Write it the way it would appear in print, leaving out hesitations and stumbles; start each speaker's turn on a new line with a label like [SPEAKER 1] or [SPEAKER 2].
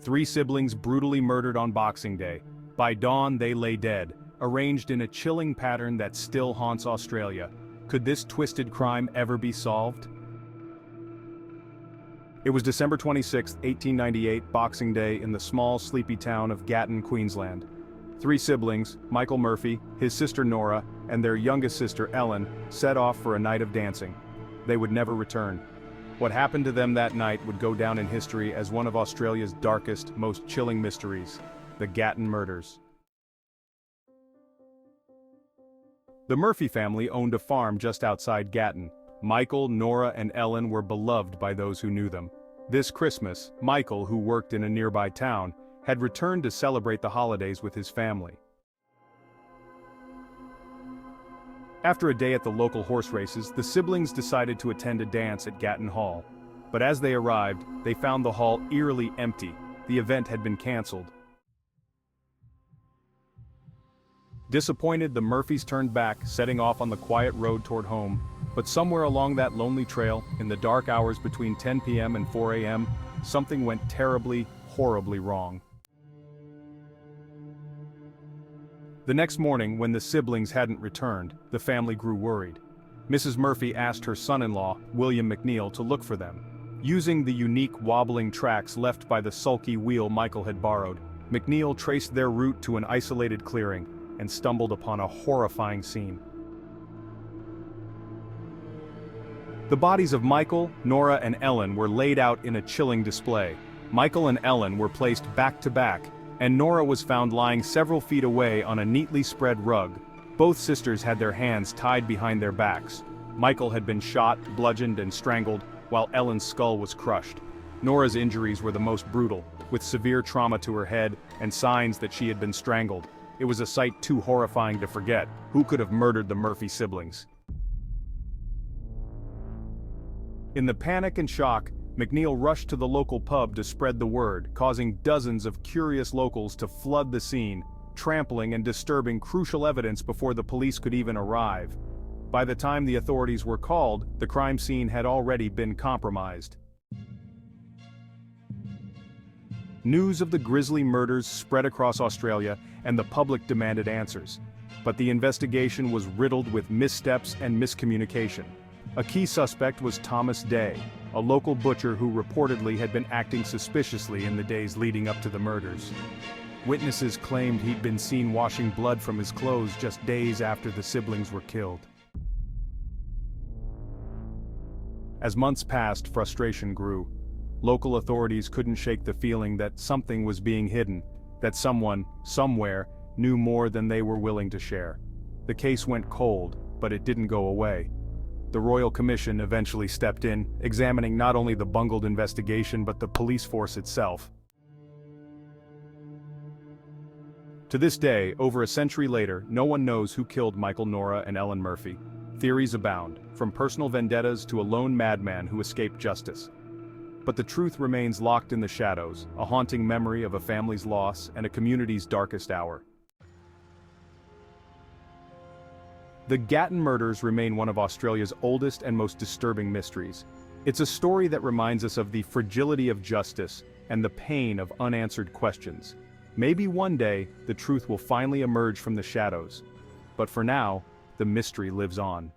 [SPEAKER 1] Three siblings brutally murdered on Boxing Day. By dawn, they lay dead, arranged in a chilling pattern that still haunts Australia. Could this twisted crime ever be solved? It was December 26, 1898, Boxing Day, in the small, sleepy town of Gatton, Queensland. Three siblings, Michael Murphy, his sister Nora, and their youngest sister Ellen, set off for a night of dancing. They would never return. What happened to them that night would go down in history as one of Australia's darkest, most chilling mysteries: the Gatton Murders. The Murphy family owned a farm just outside Gatton. Michael, Nora, and Ellen were beloved by those who knew them. This Christmas, Michael, who worked in a nearby town, had returned to celebrate the holidays with his family. After a day at the local horse races, the siblings decided to attend a dance at Gatton Hall. But as they arrived, they found the hall eerily empty. The event had been cancelled. Disappointed, the Murphys turned back, setting off on the quiet road toward home. But somewhere along that lonely trail, in the dark hours between 10 p.m. and 4 a.m., something went terribly, horribly wrong. The next morning, when the siblings hadn't returned, the family grew worried. Mrs. Murphy asked her son-in-law, William McNeil, to look for them. Using the unique wobbling tracks left by the sulky wheel Michael had borrowed, McNeil traced their route to an isolated clearing and stumbled upon a horrifying scene. The bodies of Michael, Nora, and Ellen were laid out in a chilling display. Michael and Ellen were placed back to back, and Nora was found lying several feet away on a neatly spread rug. Both sisters had their hands tied behind their backs. Michael had been shot, bludgeoned, and strangled, while Ellen's skull was crushed. Nora's injuries were the most brutal, with severe trauma to her head and signs that she had been strangled. It was a sight too horrifying to forget. Who could have murdered the Murphy siblings? In the panic and shock, McNeil rushed to the local pub to spread the word, causing dozens of curious locals to flood the scene, trampling and disturbing crucial evidence before the police could even arrive. By the time the authorities were called, the crime scene had already been compromised. News of the grisly murders spread across Australia, and the public demanded answers. But the investigation was riddled with missteps and miscommunication. A key suspect was Thomas Day, a local butcher who reportedly had been acting suspiciously in the days leading up to the murders. Witnesses claimed he'd been seen washing blood from his clothes just days after the siblings were killed. As months passed, frustration grew. Local authorities couldn't shake the feeling that something was being hidden, that someone, somewhere, knew more than they were willing to share. The case went cold, but it didn't go away. The Royal Commission eventually stepped in, examining not only the bungled investigation but the police force itself. To this day, over a century later, no one knows who killed Michael, Nora, and Ellen Murphy. Theories abound, from personal vendettas to a lone madman who escaped justice. But the truth remains locked in the shadows, a haunting memory of a family's loss and a community's darkest hour. The Gatton Murders remain one of Australia's oldest and most disturbing mysteries. It's a story that reminds us of the fragility of justice and the pain of unanswered questions. Maybe one day, the truth will finally emerge from the shadows. But for now, the mystery lives on.